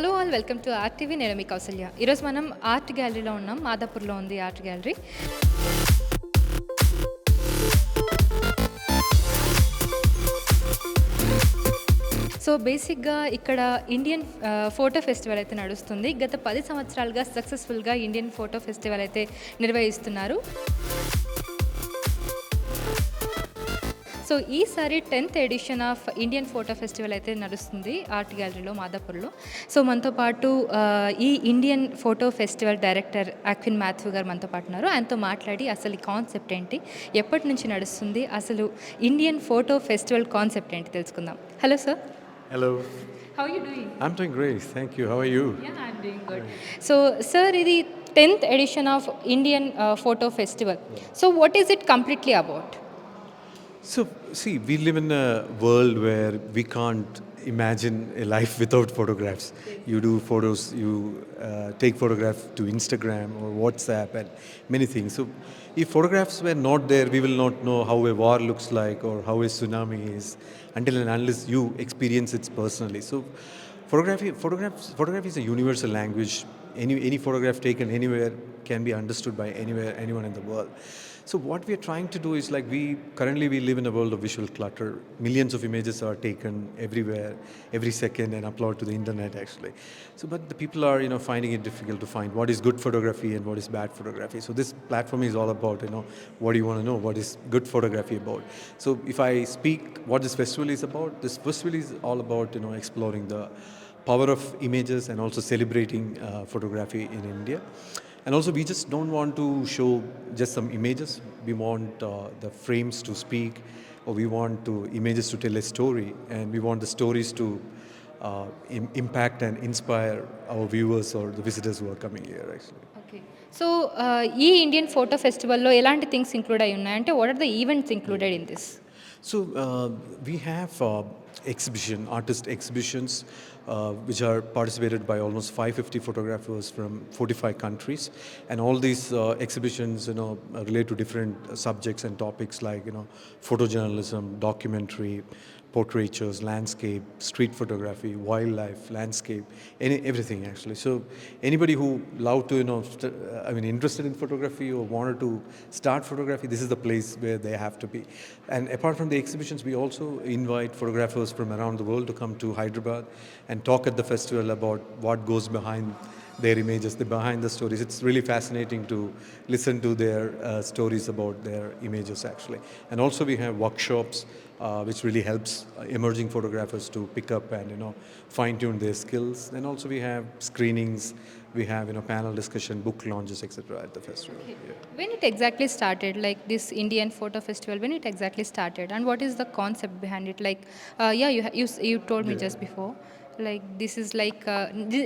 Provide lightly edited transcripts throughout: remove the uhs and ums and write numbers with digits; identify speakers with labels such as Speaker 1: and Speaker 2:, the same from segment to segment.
Speaker 1: Hello all welcome to RTV. నేను మీ కౌసల్య. ఈరోజు మనం ఆర్ట్ గ్యాలరీలో ఉన్నాం. మాదాపూర్లో ఉంది ఆర్ట్ గ్యాలరీ. సో బేసిక్గా ఇక్కడ ఇండియన్ ఫోటో ఫెస్టివల్ అయితే నడుస్తుంది. గత 10 సంవత్సరాలుగా సక్సెస్ఫుల్గా ఇండియన్ ఫోటో ఫెస్టివల్ అయితే నిర్వహిస్తున్నారు. సో ఈసారి 10th edition of Indian photo festival అయితే నడుస్తుంది ఆర్ట్ గ్యాలరీలో మాదాపూర్లో. సో మనతో పాటు ఈ Indian photo festival director Aquin Mathew గారు మనతో పాటు ఉన్నారు. ఆయనతో మాట్లాడి అసలు ఈ కాన్సెప్ట్ ఏంటి, ఎప్పటి నుంచి నడుస్తుంది, అసలు ఇండియన్ ఫోటో ఫెస్టివల్ కాన్సెప్ట్ ఏంటి తెలుసుకుందాం. Hello sir.
Speaker 2: Hello.
Speaker 1: How you doing?
Speaker 2: I'm doing great. Thank you. How are you?
Speaker 1: Yeah, I'm doing good. So sir, ఇది 10th edition of Indian photo festival. So what is it completely about?
Speaker 2: So, see, we live in a world where we can't imagine a life without photographs. You do photos, you take photographs to Instagram or WhatsApp and many things. So, if photographs were not there, we will not know how a war looks like or how a tsunami is until and unless you experience it personally. So, photography is a universal language. Any photograph taken anywhere can be understood by anyone in the world. So what we are trying to do is like we live in a world of visual clutter. Millions of images are taken everywhere, every second, and uploaded to the internet actually. So but the people are finding it difficult to find what is good photography and what is bad photography. So this platform is all about what do you want to know, what is good photography about. So if I speak what this festival is about, this festival is all about exploring the power of images and also celebrating photography in India. And also we just don't want to show just some images. We want the frames to speak, or we want images to tell a story, and we want the stories to impact and inspire our viewers or the visitors who are coming here actually.
Speaker 1: Okay. So ఈ Indian photo ఫెస్టివల్లో ఎలాంటి things include అయి ఉన్నాయి, అంటే what are the events included in this?
Speaker 2: So we have artist exhibitions which are participated by almost 550 photographers from 45 countries, and all these exhibitions relate to different subjects and topics like photojournalism, documentary, portraitures, landscape, street photography, wildlife, landscape, everything actually. So anybody who love to interested in photography or wanted to start photography, this is the place where they have to be. And apart from the exhibitions, we also invite photographers from around the world to come to Hyderabad and talk at the festival about what goes behind their images, behind the stories. It's really fascinating to listen to their stories about their images actually. And also we have workshops which really helps emerging photographers to pick up and fine tune their skills. And also we have screenings, we have panel discussion, book launches, etc. at the festival.
Speaker 1: Okay. Yeah. When it exactly started, like this Indian photo festival, when it exactly started, and what is the concept behind it? Like you told me just before, like this is like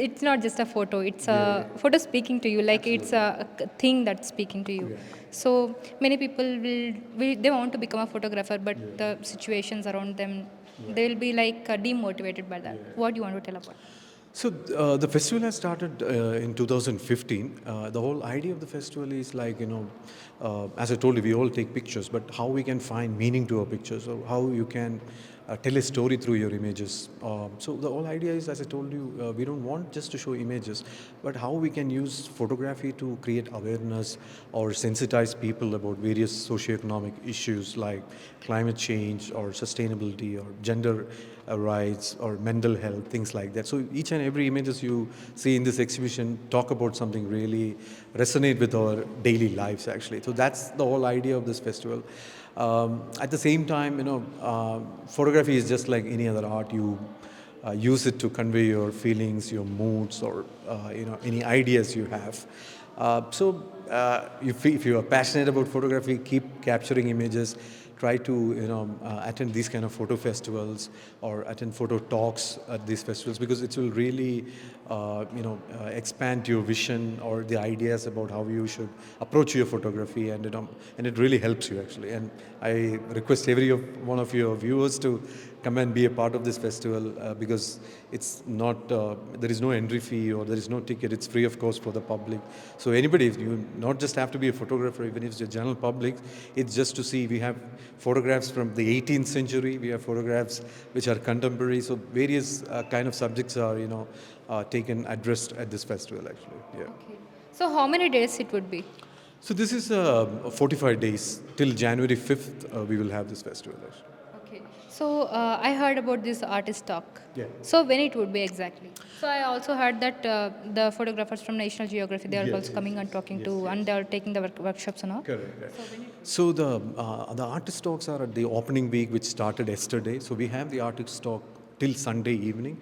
Speaker 1: it's not just a photo, it's a photo speaking to you, like it's a thing that's speaking to you. So many people they want to become a photographer, but the situations around them, they will be like demotivated by that. What do you want to tell about?
Speaker 2: So the festival has started in 2015. The whole idea of the festival is like as I told you, we all take pictures, but how we can find meaning to our pictures, or how you can tell a story through your images. So the whole idea is, as I told you, we don't want just to show images, but how we can use photography to create awareness or sensitize people about various socioeconomic issues like climate change or sustainability or gender rights or mental health, things like that. So each and every images you see in this exhibition talk about something really resonate with our daily lives actually. So that's the whole idea of this festival. At the same time, photography is just like any other art. You use it to convey your feelings, your moods, or any ideas you have. So if you are passionate about photography, keep capturing images. Try to attend these kind of photo festivals or attend photo talks at these festivals, because it will really expand your vision or the ideas about how you should approach your photography, and it really helps you actually. And I request every one of your viewers to come and be a part of this festival, because it's not there is no entry fee or there is no ticket. It's free of course for the public. So anybody, you not just have to be a photographer, even if it's a general public, it's just to see. We have photographs from the 18th century, we have photographs which are contemporary, so various kind of subjects are taken addressed at this festival actually. Yeah.
Speaker 1: Okay. So how many days it would be?
Speaker 2: So this is 45 days till January 5th. We will have this festival actually.
Speaker 1: Okay. So I heard about this artist talk.
Speaker 2: Yeah.
Speaker 1: So when it would be exactly? So I also heard that the photographers from National Geography, they are
Speaker 2: Yes,
Speaker 1: also coming and talking
Speaker 2: yes,
Speaker 1: to,
Speaker 2: yes.
Speaker 1: and they are taking the workshops and all.
Speaker 2: Correct. So the artist talks are at the opening week, which started yesterday. So we have the artist talk till Sunday evening.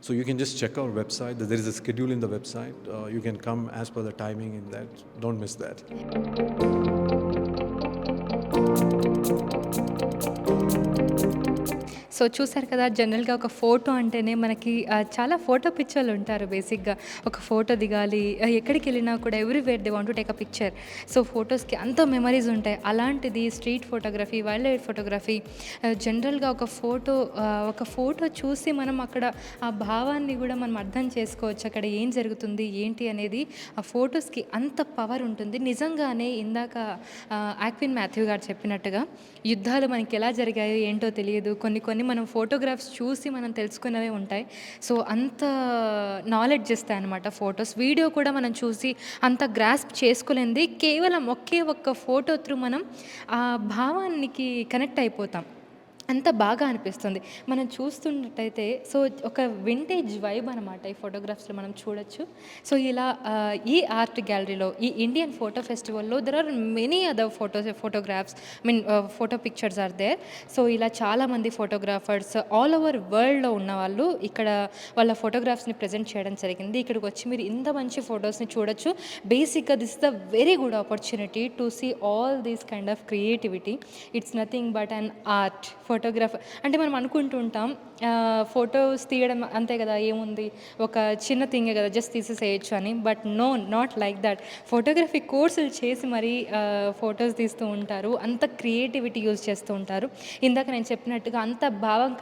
Speaker 2: So you can just check our website. There is a schedule in the website. You can come as per the timing in that. Don't miss that.
Speaker 1: So చూసారు కదా, జనరల్గా ఒక photo అంటేనే మనకి చాలా photo పిక్చర్లు ఉంటారు బేసిక్గా. ఒక ఫోటో దిగాలి, ఎక్కడికి వెళ్ళినా కూడా everywhere they want to take a picture. So ఫొటోస్కి అంత మెమరీస్ ఉంటాయి. అలాంటిది street photography, wildlife photography, జనరల్గా ఒక ఫోటో చూసి మనం అక్కడ ఆ భావాన్ని కూడా మనం అర్థం చేసుకోవచ్చు. అక్కడ ఏం జరుగుతుంది ఏంటి అనేది ఆ ఫొటోస్కి అంత పవర్ ఉంటుంది. నిజంగానే ఇందాక ఆక్విన్ మాథ్యూ గారు చెప్పినట్టుగా యుద్ధాలు మనకి ఎలా జరిగాయో ఏంటో తెలియదు, కొన్ని మనం ఫోటోగ్రాఫ్స్ చూసి మనం తెలుసుకున్నవే ఉంటాయి. సో అంత నాలెడ్జ్ ఇస్తాయి అన్నమాట ఫొటోస్. వీడియో కూడా మనం చూసి అంత గ్రాస్ప్ చేసుకోలేనిది కేవలం ఒక్క ఫోటో త్రూ మనం ఆ భావానికి కనెక్ట్ అయిపోతాం. అంత బాగా అనిపిస్తుంది మనం చూస్తున్నట్టయితే. సో ఒక వింటేజ్ వైబ్ అనమాట ఈ ఫోటోగ్రాఫ్స్లో మనం చూడొచ్చు. సో ఇలా ఈ ఆర్ట్ గ్యాలరీలో, ఈ ఇండియన్ ఫోటో ఫెస్టివల్లో there are many other photographs photo pictures are there. So ఇలా చాలామంది ఫోటోగ్రాఫర్స్ ఆల్ ఓవర్ వరల్డ్లో ఉన్న వాళ్ళు ఇక్కడ వాళ్ళ ఫోటోగ్రాఫ్స్ని ప్రజెంట్ చేయడం జరిగింది. ఇక్కడికి వచ్చి మీరు ఇంత మంచి ఫొటోస్ని చూడొచ్చు. బేసిక్గా this is the very good opportunity to see all these kind of creativity. It's nothing but an art. Photographer అంటే మనం అనుకుంటూ ఉంటాం ఫొటోస్ తీయడం అంతే కదా, ఏముంది ఒక చిన్న థింగే కదా, జస్ట్ తీసేసేయచ్చు అని. But no, not like that. Photography కోర్సులు చేసి మరీ ఫొటోస్ తీస్తూ ఉంటారు. అంత క్రియేటివిటీ యూజ్ చేస్తూ ఉంటారు. ఇందాక నేను చెప్పినట్టుగా అంత భావం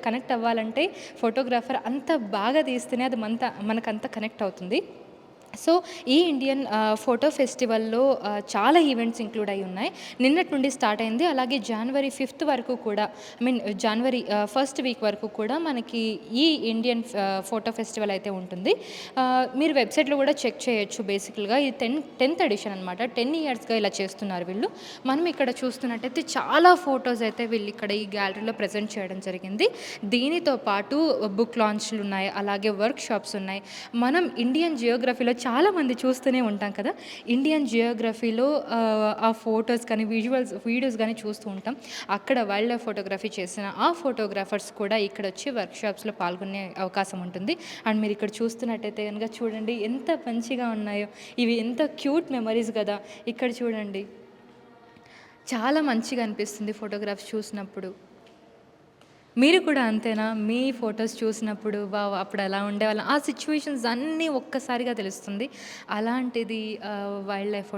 Speaker 1: కనెక్ట్ అవ్వాలంటే ఫోటోగ్రాఫర్ అంత బాగా తీస్తేనే అది మనకంత కనెక్ట్ అవుతుంది. సో ఈ ఇండియన్ ఫోటో ఫెస్టివల్లో చాలా ఈవెంట్స్ ఇంక్లూడ్ అయి ఉన్నాయి. నిన్నటి నుండి స్టార్ట్ అయింది. అలాగే January 5th వరకు కూడా, January 1st వీక్ వరకు కూడా మనకి ఈ ఇండియన్ ఫోటో ఫెస్టివల్ అయితే ఉంటుంది. మీరు వెబ్సైట్లో కూడా చెక్ చేయొచ్చు. బేసికల్గా ఇది 10th ఎడిషన్ అనమాట. 10 yearsగా ఇలా చేస్తున్నారు వీళ్ళు. మనం ఇక్కడ చూస్తున్నట్టయితే చాలా ఫొటోస్ అయితే వీళ్ళు ఇక్కడ ఈ గ్యాలరీలో ప్రజెంట్ చేయడం జరిగింది. దీనితో పాటు బుక్ లాంచ్లు ఉన్నాయి, అలాగే వర్క్ షాప్స్ ఉన్నాయి. మనం ఇండియన్ జియోగ్రఫీలో చాలామంది చూస్తూనే ఉంటాం కదా, ఇండియన్ జియోగ్రఫీలో ఆ ఫొటోస్ కానీ వీడియోస్ కానీ చూస్తూ ఉంటాం. అక్కడ వైల్డ్ లైఫ్ ఫోటోగ్రఫీ చేసిన ఆ ఫోటోగ్రాఫర్స్ కూడా ఇక్కడ వచ్చి వర్క్షాప్స్లో పాల్గొనే అవకాశం ఉంటుంది. అండ్ మీరు ఇక్కడ చూస్తున్నట్టయితే కనుక చూడండి ఎంత మంచిగా ఉన్నాయో. ఇవి ఎంత క్యూట్ మెమరీస్ కదా. ఇక్కడ చూడండి, చాలా మంచిగా అనిపిస్తుంది ఫోటోగ్రాఫ్స్ చూసినప్పుడు. మీరు కూడా అంతేనా? మీ ఫొటోస్ చూసినప్పుడు వావ్ అప్పుడు ఎలా ఉండేవాళ్ళం, ఆ సిచ్యువేషన్స్ అన్నీ ఒక్కసారిగా తెలుస్తుంది. అలాంటిది వైల్డ్ లైఫ్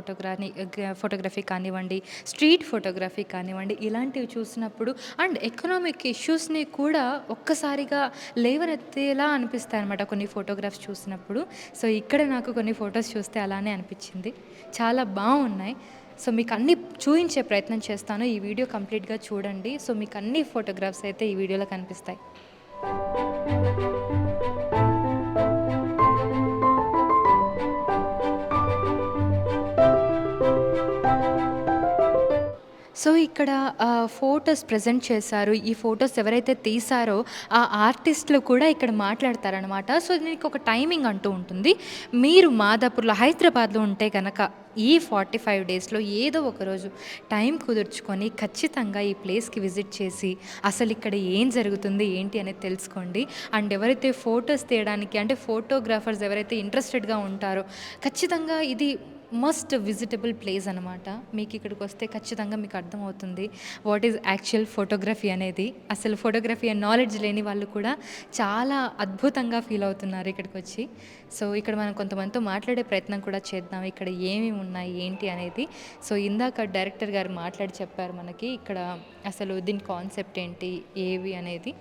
Speaker 1: ఫోటోగ్రఫీ కానివ్వండి, స్ట్రీట్ ఫోటోగ్రఫీ కానివ్వండి, ఇలాంటివి చూసినప్పుడు అండ్ ఎకనామిక్ ఇష్యూస్ని కూడా ఒక్కసారిగా లేవనెత్తేలా అనిపిస్తాయి అనమాట కొన్ని ఫోటోగ్రాఫ్స్ చూసినప్పుడు. సో ఇక్కడ నాకు కొన్ని ఫొటోస్ చూస్తే అలానే అనిపించింది. చాలా బాగున్నాయి. సో మీకు అన్నీ చూపించే ప్రయత్నం చేస్తాను. ఈ వీడియో కంప్లీట్గా చూడండి. సో మీకు అన్ని ఫోటోగ్రాఫ్స్ అయితే ఈ వీడియోలో కనిపిస్తాయి. సో ఇక్కడ ఫొటోస్ ప్రజెంట్ చేశారు. ఈ ఫొటోస్ ఎవరైతే తీశారో ఆ ఆర్టిస్టులు కూడా ఇక్కడ మాట్లాడతారనమాట. సో దీనికి ఒక టైమింగ్ అంటూ ఉంటుంది. మీరు మాదాపూర్లో, హైదరాబాద్లో ఉంటే కనుక ఈ 45 డేస్లో ఏదో ఒకరోజు టైం కుదుర్చుకొని ఖచ్చితంగా ఈ ప్లేస్కి విజిట్ చేసి అసలు ఇక్కడ ఏం జరుగుతుంది ఏంటి అనేది తెలుసుకోండి. అండ్ ఎవరైతే ఫొటోస్ తీయడానికి అంటే ఫోటోగ్రాఫర్స్ ఎవరైతే ఇంట్రెస్టెడ్గా ఉంటారో ఖచ్చితంగా ఇది మస్ట్ విజిటబుల్ ప్లేస్ అనమాట. మీకు ఇక్కడికి వస్తే ఖచ్చితంగా మీకు అర్థమవుతుంది వాట్ ఈజ్ యాక్చువల్ ఫోటోగ్రఫీ అనేది. అసలు ఫోటోగ్రఫీ నాలెడ్జ్ లేని వాళ్ళు కూడా చాలా అద్భుతంగా ఫీల్ అవుతున్నారు ఇక్కడికి వచ్చి. సో ఇక్కడ మనం కొంతమందితో మాట్లాడే ప్రయత్నం కూడా చేద్దాం, ఇక్కడ ఏమేమి ఉన్నాయి ఏంటి అనేది. సో ఇందాక డైరెక్టర్ గారు మాట్లాడి చెప్పారు మనకి ఇక్కడ అసలు దీని కాన్సెప్ట్ ఏంటి ఏవి అనేది.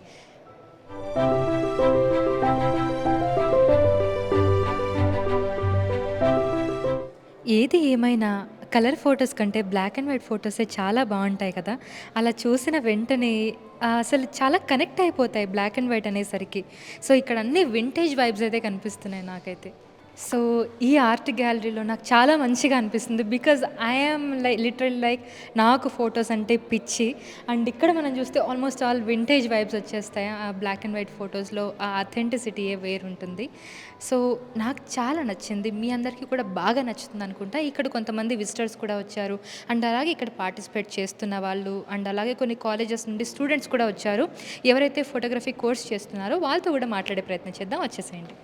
Speaker 1: ఏది ఏమైనా కలర్ ఫోటోస్ కంటే బ్లాక్ అండ్ వైట్ ఫోటోసే చాలా బాగుంటాయి కదా! అలా చూసిన వెంటనే అసలు చాలా కనెక్ట్ అయిపోతాయి బ్లాక్ అండ్ వైట్ అనేసరికి. సో, ఇక్కడ అన్నీ వింటేజ్ వైబ్స్ అయితే కనిపిస్తున్నాయి నాకైతే. సో, ఈ ఆర్ట్ గ్యాలరీలో నాకు చాలా మంచిగా అనిపిస్తుంది. బికాజ్ ఐ యామ్ లిటరల్లీ నాకు ఫోటోస్ అంటే పిచ్చి. అండ్ ఇక్కడ మనం చూస్తే ఆల్మోస్ట్ ఆల్ వింటేజ్ వైబ్స్ వచ్చేస్తాయి. ఆ బ్లాక్ అండ్ వైట్ ఫోటోస్‌లో ఆ అథెంటిసిటీయే వేరుంటుంది. సో, నాకు చాలా నచ్చింది. మీ అందరికీ కూడా బాగా నచ్చుతుందనుకుంటా. ఇక్కడ కొంతమంది విజిటర్స్ కూడా వచ్చారు. అండ్ అలాగే ఇక్కడ పార్టిసిపేట్ చేస్తున్న వాళ్ళు అండ్ అలాగే కొన్ని కాలేజెస్ నుండి స్టూడెంట్స్ కూడా వచ్చారు. ఎవరైతే ఫోటోగ్రఫీ కోర్స్ చేస్తున్నారో వాళ్ళతో కూడా మాట్లాడే ప్రయత్నం చేద్దాం. వచ్చేసేయండి.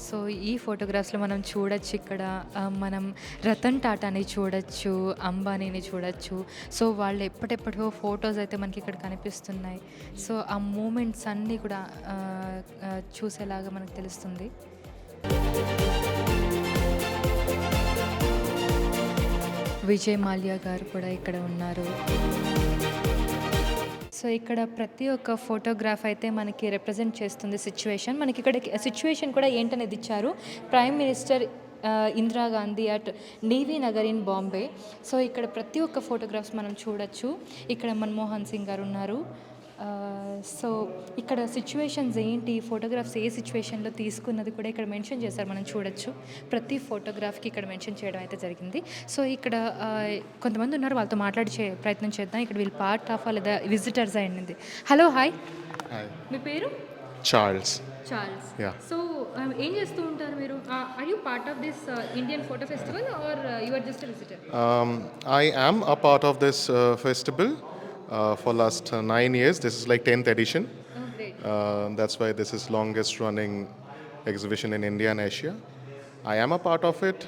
Speaker 1: సో ఈ ఫోటోగ్రాఫ్స్లో మనం చూడొచ్చు ఇక్కడ మనం రతన్ టాటాని చూడొచ్చు, అంబానీని చూడొచ్చు. సో వాళ్ళు ఎప్పటెప్పటివో ఫొటోస్ అయితే మనకి ఇక్కడ కనిపిస్తున్నాయి. సో ఆ మూమెంట్స్ అన్నీ కూడా చూసేలాగా మనకు తెలుస్తుంది. విజయ్ మాల్యా గారు కూడా ఇక్కడ ఉన్నారు. సో ఇక్కడ ప్రతి ఒక్క ఫోటోగ్రాఫ్ అయితే మనకి రిప్రజెంట్ చేస్తుంది సిచ్యువేషన్. మనకి ఇక్కడ సిచ్యువేషన్ కూడా ఏంటనేది ఇచ్చారు. Prime minister Indira Gandhi at navy Nagar in Bombay. So ఇక్కడ ప్రతి ఒక్క ఫోటోగ్రాఫ్స్ మనం చూడొచ్చు. ఇక్కడ మన్మోహన్ సింగ్ గారు ఉన్నారు. సో ఇక్కడ సిచ్యువేషన్స్ ఏంటి, ఫోటోగ్రాఫ్స్ ఏ సిచ్యువేషన్లో తీసుకున్నది కూడా ఇక్కడ మెన్షన్ చేశారు, మనం చూడొచ్చు. ప్రతి ఫోటోగ్రాఫ్కి ఇక్కడ మెన్షన్ చేయడం అయితే జరిగింది. సో ఇక్కడ కొంతమంది ఉన్నారు, వాళ్ళతో మాట్లాడే ప్రయత్నం చేద్దాం. ఇక్కడ వీళ్ళు పార్ట్ ఆఫ్ లేదా విజిటర్స్ అయింది. Hello, hi.
Speaker 3: హాయ్,
Speaker 1: మీ పేరు?
Speaker 3: చార్ల్స్.
Speaker 1: చార్ల్స్.
Speaker 3: Yeah.
Speaker 1: సో ఏం చేస్తూ ఉంటారు మీరు? Are you part of this Indian photo festival or you are just a visitor?
Speaker 3: I am a part of this festival for last 9 years. This is like 10th edition.
Speaker 1: Oh, great.
Speaker 3: That's why this is longest running exhibition in India and Asia. I am a part of it.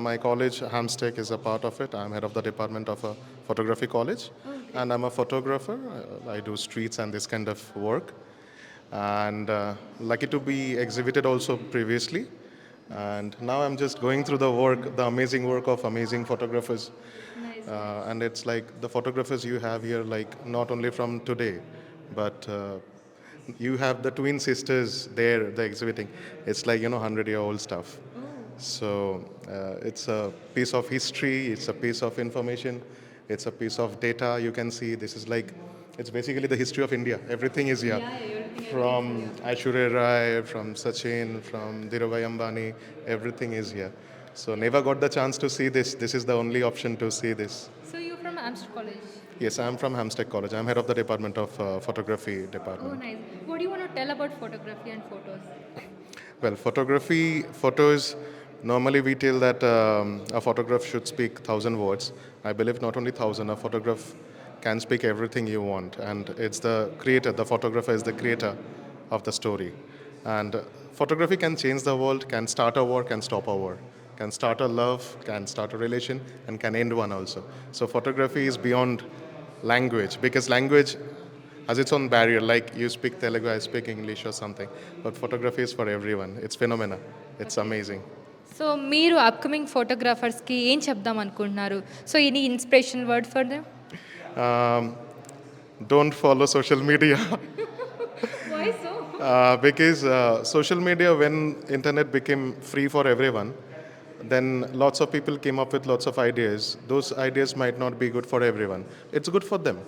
Speaker 3: My college, Hamstech, is a part of it. I'm head of the department of a photography college. And I'm a photographer. I do streets and this kind of work. And lucky to be exhibited also previously. And now I'm just going through the work, the amazing work of amazing photographers.
Speaker 1: Nice.
Speaker 3: And it's like the photographers you have here, like not only from today, but you have the twin sisters there, the exhibiting. It's like, 100-year-old stuff. So it's a piece of history, it's a piece of information, it's a piece of data. You can see this is like, it's basically the history of India. Everything is here. From Aishwarya Rai, from Sachin, from Dhirubhai Ambani, everything is here. So never got the chance to see this. This is the only option to see this.
Speaker 1: So you're from Amsterdam College?
Speaker 3: Yes, I'm from Hamstech College. I'm head of the department of photography
Speaker 1: Oh,
Speaker 3: department.
Speaker 1: nice. What do you want to tell about photography and photos?
Speaker 3: Well, photography, photos, normally we tell that a photograph should speak 1,000 words. I believe not only 1,000, a photograph can speak everything you want. And it's the creator, the photographer is the creator of the story. And photography can change the world, can start a war, can stop a war, can start a love, can start a relation, and can end one also. So photography is beyond language, because language has its own barrier. Like you speak Telugu, I speak English or something. But photography is for everyone. It's phenomena. It's amazing.
Speaker 1: So మీరు upcoming ఫోటోగ్రాఫర్స్కి ఏం చెప్దాం అనుకుంటున్నారు? So any inspirational word for them?
Speaker 3: Don't follow social media.
Speaker 1: Why so?
Speaker 3: Because social media, when internet became free for everyone, then lots of people came up with lots of ideas. Those ideas might not be good for everyone. It's good for them.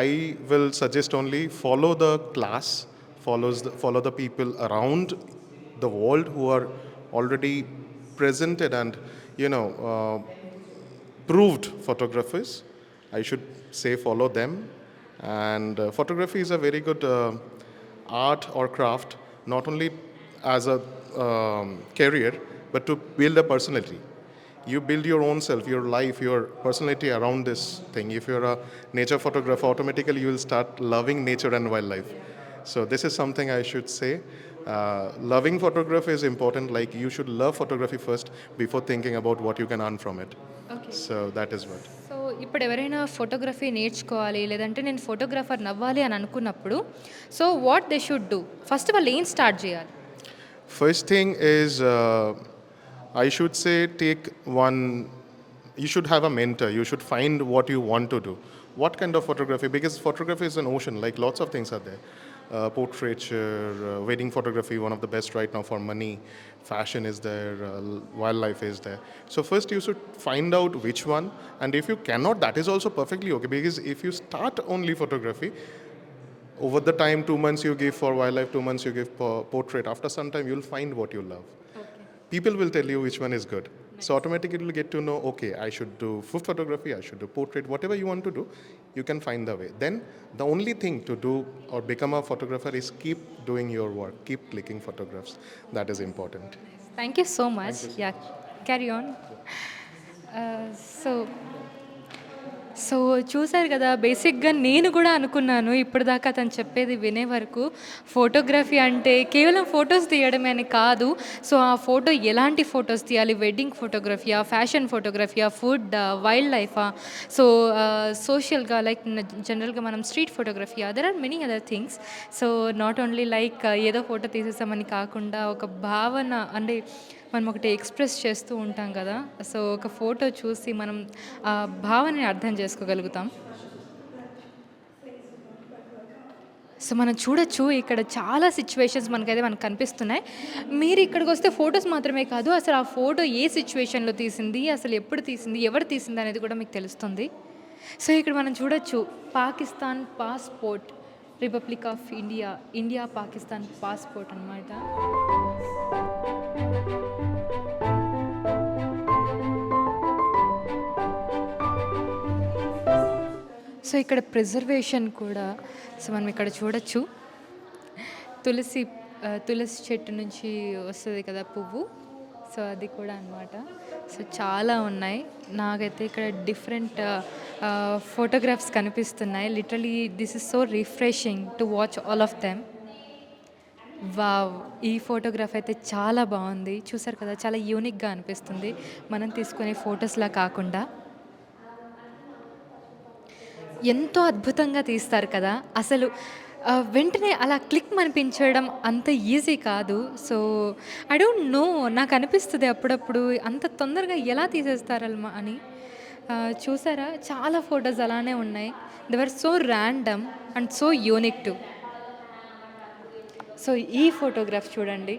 Speaker 3: I will suggest only follow the class, follow the people around the world who are already presented and proved photographers. I should say follow them. And photography is a very good art or craft, not only as a career, but to build a personality. You build your own self, your life, your personality around this thing. If you're a nature photographer, automatically you will start loving nature and wildlife. So this is something I should say. Loving photography is important. Like you should love photography first before thinking about what you can earn from it.
Speaker 1: Okay.
Speaker 3: So that is what.
Speaker 1: So ఇప్పుడు ఎవరైనా photography నేర్చుకోవాలి లేదంటే నేను photographer నవ్వాలి అని అనుకున్నప్పుడు so what they should do? First వాళ్ళు ఏం స్టార్ట్ చేయాలి?
Speaker 3: First thing is, I should say, you should have a mentor. You should find what you want to do. what kind of photography, because photography is an ocean, like lots of things are there. Portraiture, wedding photography, one of the best right now for money. Fashion is there, wildlife is there. So first you should find out which one, and if you cannot, that is also perfectly okay, because if you start only photography, over the time, 2 months you give for wildlife, 2 months you give for portrait, after some time you'll find what you love. People will tell you which one is good. So automatically you'll get to know, okay, I should do food photography, I should do portrait, whatever you want to do, you can find the way. Then the only thing to do or become a photographer is keep doing your work, keep clicking photographs. That is important.
Speaker 1: Thank you so much. Yeah, carry on. So చూసారు కదా, బేసిక్గా నేను కూడా అనుకున్నాను ఇప్పటిదాకా అతను చెప్పేది వినే వరకు, ఫోటోగ్రఫీ అంటే కేవలం ఫొటోస్ తీయడమే అని కాదు. సో ఆ ఫోటో ఎలాంటి ఫొటోస్ తీయాలి, వెడ్డింగ్ ఫోటోగ్రఫీయా, ఫ్యాషన్ ఫోటోగ్రఫీయా, ఫుడ్, వైల్డ్ లైఫా, సో సోషల్గా లైక్ జనరల్గా మనం స్ట్రీట్ ఫోటోగ్రఫీయా, there are many other things. So not only like ఏదో ఫోటో తీసేసామని కాకుండా ఒక భావన అంటే మనం ఒకటి ఎక్స్ప్రెస్ చేస్తూ ఉంటాం కదా. సో ఒక ఫోటో చూసి మనం ఆ భావనని అర్థం చేసుకోగలుగుతాం. సో మనం చూడొచ్చు ఇక్కడ చాలా సిచ్యువేషన్స్ మనకు కనిపిస్తున్నాయి. మీరు ఇక్కడికి వస్తే ఫొటోస్ మాత్రమే కాదు, అసలు ఆ ఫోటో ఏ సిచ్యువేషన్లో తీసింది, అసలు ఎప్పుడు తీసింది, ఎవరు తీసింది అనేది కూడా మీకు తెలుస్తుంది. సో ఇక్కడ మనం చూడొచ్చు Pakistan passport, republic of India, India Pakistan passport అన్నమాట. సో ఇక్కడ ప్రిజర్వేషన్ కూడా, సో మనం ఇక్కడ చూడొచ్చు తులసి చెట్టు నుంచి వస్తుంది కదా పువ్వు, సో అది కూడా అన్నమాట. సో చాలా ఉన్నాయి. నాకైతే ఇక్కడ డిఫరెంట్ ఫోటోగ్రాఫ్స్ కనిపిస్తున్నాయి. Literally this is so refreshing to watch all of them. Wow, ఈ ఫోటోగ్రాఫ్ అయితే చాలా బాగుంది. చూసారు కదా, చాలా యూనిక్గా అనిపిస్తుంది మనం తీసుకునే ఫొటోస్లా కాకుండా. ఎంతో అద్భుతంగా తీస్తారు కదా, అసలు వెంటనే అలా క్లిక్ అనిపించడం అంత ఈజీ కాదు. సో ఐ డోంట్ నో, నాకు అనిపిస్తుంది అప్పుడప్పుడు అంత తొందరగా ఎలా తీసేస్తారల్మా అని. చూసారా, చాలా ఫొటోస్ అలానే ఉన్నాయి. They were so random and so unique too. So ఈ ఫోటోగ్రాఫ్ చూడండి.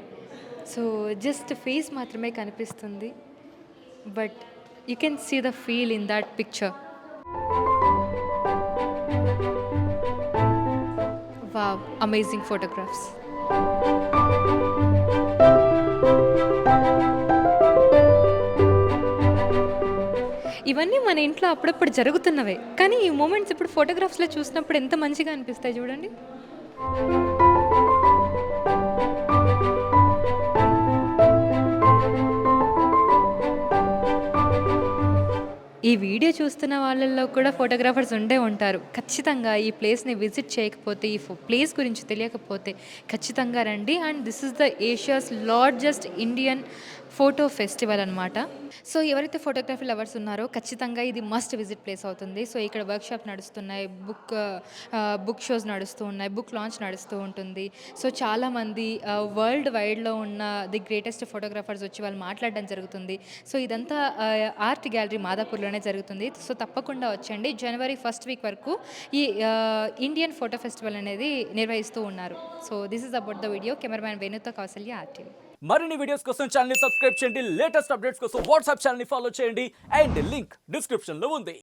Speaker 1: సో జస్ట్ ఫేస్ మాత్రమే కనిపిస్తుంది, but you can see the feel in that picture. Wow, amazing photographs. ఇవన్నీ మన ఇంట్లో అప్పుడప్పుడు జరుగుతున్నవే, కానీ ఈ మూమెంట్స్ ఇప్పుడు ఫోటోగ్రాఫ్స్లో చూసినప్పుడు ఎంత మంచిగా అనిపిస్తాయి చూడండి. ఈ వీడియో చూస్తున్న వాళ్ళల్లో కూడా ఫోటోగ్రాఫర్స్ ఉండే ఉంటారు. ఖచ్చితంగా ఈ ప్లేస్ని విజిట్ చేయకపోతే, ఈ ప్లేస్ గురించి తెలియకపోతే ఖచ్చితంగా రండి. And this is the Asia's largest Indian photo festival అనమాట. సో ఎవరైతే ఫోటోగ్రఫీ లవర్స్ ఉన్నారో ఖచ్చితంగా ఇది మస్ట్ విజిట్ ప్లేస్ అవుతుంది. సో ఇక్కడ వర్క్షాప్ నడుస్తున్నాయి, బుక్ షోస్ నడుస్తూ ఉన్నాయి, బుక్ లాంచ్ నడుస్తూ ఉంటుంది. సో చాలామంది వరల్డ్ వైడ్లో ఉన్న ది గ్రేటెస్ట్ ఫోటోగ్రాఫర్స్ వచ్చి వాళ్ళు మాట్లాడడం జరుగుతుంది. సో ఇదంతా ఆర్ట్ గ్యాలరీ మాదాపూర్లోనే జరుగుతుంది. సో తప్పకుండా వచ్చండి. జనవరి 1st వీక్ వరకు ఈ ఇండియన్ ఫోటో ఫెస్టివల్ అనేది నిర్వహిస్తూ ఉన్నారు. So this is about the video. Cameraman వేణుతో కౌసల్య, ఆర్టీవీ.
Speaker 4: మరిన్ని వీడియోస్ కోసం ఛానల్ ని సబ్స్క్రైబ్ చేయండి, లేటెస్ట్ అప్డేట్స్ కోసం వాట్సాప్ ఛానల్ ని ఫాలో చేయండి, అండ్ లింక్ డిస్క్రిప్షన్ లో ఉంది.